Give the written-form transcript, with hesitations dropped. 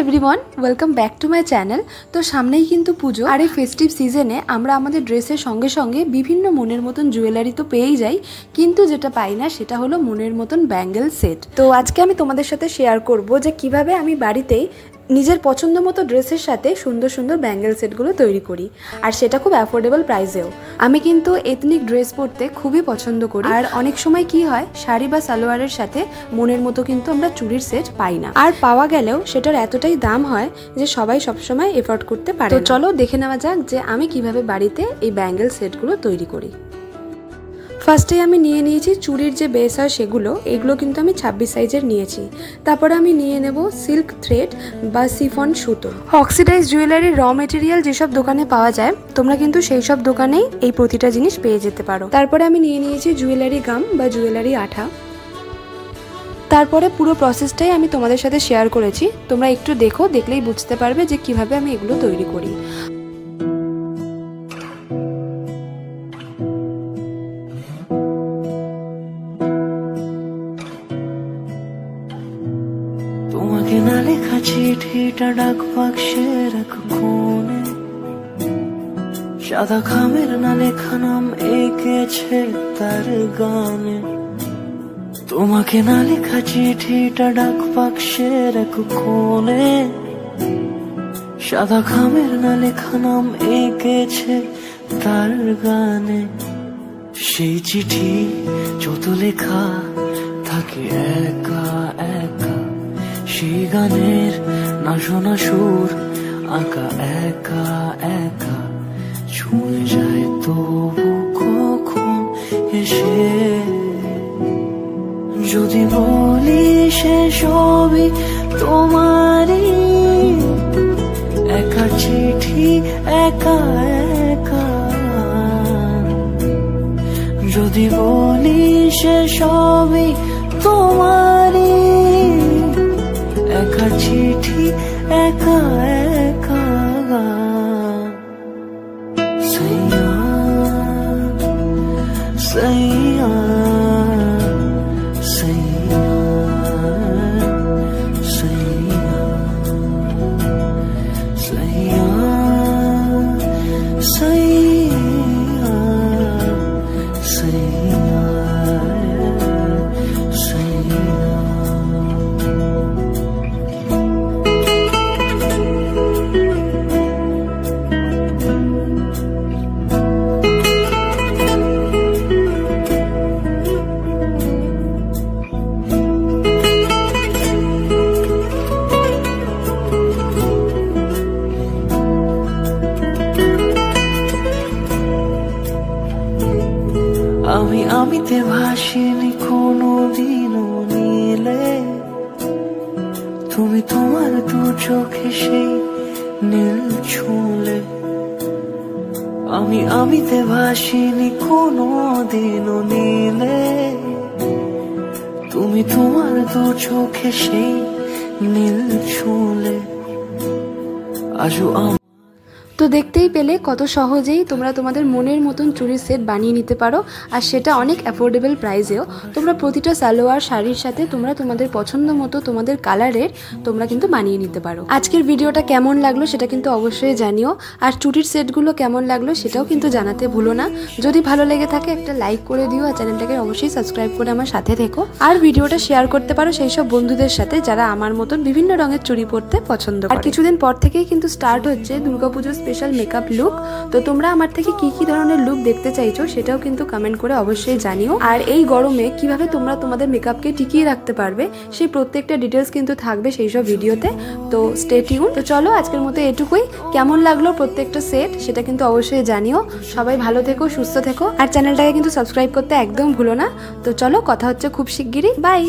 Everyone welcome back to my channel. तो सामनेई किन्तु पुजो और फेस्टिव सीजने आमरा आमादेर ड्रेसेर संगे संगे विभिन्न मनेर मतन जुएलारि तो पेয়েই যাই, किन्तु जेटा पाई ना सेटा हलो मनेर मतन बैंगल सेट। तो आजके आमी तोमादेर साथे शेयर करब जे किभाबे आमी बाड़ीतेई নিজের পছন্দ মতো ড্রেসের সাথে সুন্দর সুন্দর ব্যাঙ্গেল সেটগুলো তৈরি করি, আর সেটা খুব অ্যাফোর্ডেবল প্রাইসেও। আমি কিন্তু এথনিক ড্রেস পরতে খুবই পছন্দ করি, আর অনেক সময় কি হয় শাড়ি বা সালোয়ারের সাথে মনের মতো কিন্তু আমরা চুড়ির সেট পাই না, আর পাওয়া গেলেও সেটার এতটাই দাম হয় যে সবাই সবসময় এফোর্ড করতে পারে। তো চলো দেখে নেওয়া যাক যে আমি কিভাবে বাড়িতে এই ব্যাঙ্গেল সেটগুলো তৈরি করি। ফার্স্টে আমি নিয়ে নিয়েছি চুড়ির যে বেস হয় সেগুলো, এগুলো কিন্তু আমি 26 সাইজের নিয়েছি। তারপরে আমি নিয়ে নেব সিল্ক থ্রেড বা সিফন সুতো। অক্সিডাইজ জুয়েলারির র মেটেরিয়াল যেসব দোকানে পাওয়া যায় তোমরা কিন্তু সেই সব দোকানেই এই প্রতিটা জিনিস পেয়ে যেতে পারো। তারপরে আমি নিয়ে নিয়েছি জুয়েলারি গাম বা জুয়েলারি আঠা। তারপরে পুরো প্রসেসটাই আমি তোমাদের সাথে শেয়ার করেছি, তোমরা একটু দেখো, দেখলেই বুঝতে পারবে যে কিভাবে আমি এগুলো তৈরি করি। তোমাকে না লেখা চিঠিটা ডাক বাক্সে রাখো কোণে, সাদা খামের না লেখা নাম এঁকেছে তার গানে। তোমাকে না লেখা চিঠিটা ডাক বাক্সে রাখো কোণে, সাদা খামের না লেখা নাম এঁকেছে তার গানে। সেই চিঠি যত লেখা থাকে একা একা, সেই গানের না শোনা সুর আঁকা একা একা, ছুঁয়ে যায় তবু কখন এসে। যদি বলি সে সবই তোমারই, একা চিঠি একা একা। যদি বলি সে সবই তোমারই, একা চিঠি একা একা। সাইয়া সাইয়া সাইয়া সাইয়া সাইয়া সাইয়া সাইয়া সাইয়া। আমি আমিতে ভাসিনি কোনো দিনও নীলে, তুমি তোমার দু চোখে সেই নীল ছুঁলে। আমি আমিতে ভাসিনি কোনো দিনও নীলে, তুমি তোমার দু চোখে সেই নীল ছুঁলে। আজও তো দেখতেই পেলে কত সহজেই তোমরা তোমাদের মনের মতন চুড়ির সেট বানিয়ে নিতে পারো, আর সেটা অনেক অ্যাফোর্ডেবল প্রাইসেও। তোমরা প্রতিটা সালোয়ার শাড়ির সাথে তোমরা তোমাদের পছন্দ মতো তোমাদের কালারের তোমরা কিন্তু বানিয়ে নিতে পারো। আজকের ভিডিওটা কেমন লাগলো সেটা কিন্তু অবশ্যই জানিও, আর চুড়ির সেটগুলো কেমন লাগলো সেটাও কিন্তু জানাতে ভুলো না। যদি ভালো লেগে থাকে একটা লাইক করে দিও, আর চ্যানেলটাকে অবশ্যই সাবস্ক্রাইব করে আমার সাথে থেকো, আর ভিডিওটা শেয়ার করতে পারো সেই সব বন্ধুদের সাথে যারা আমার মতন বিভিন্ন রঙের চুড়ি পরতে পছন্দ করে। আর কিছুদিন পর থেকেই কিন্তু স্টার্ট হচ্ছে দুর্গাপুজোর স্পেশাল মেকআপ লুক। তো তোমরা আমার থেকে কি কি ধরনের লুক দেখতে চাইছো সেটাও কিন্তু কমেন্ট করে অবশ্যই জানিও, আর এই গরমে কিভাবে তোমরা তোমাদের মেকআপকে টিকিয়ে রাখতে পারবে সেই প্রত্যেকটা ডিটেলস কিন্তু থাকবে সেই সব ভিডিওতে। তো স্টে টিউন। তো চলো আজকের মতো এটুকুই। কেমন লাগলো প্রত্যেকটা সেট সেটা কিন্তু অবশ্যই জানিও। সবাই ভালো থেকো, সুস্থ থেকো, আর চ্যানেলটাকে কিন্তু সাবস্ক্রাইব করতে একদম ভুলো না। তো চলো কথা হচ্ছে খুব শিগগিরই। বাই।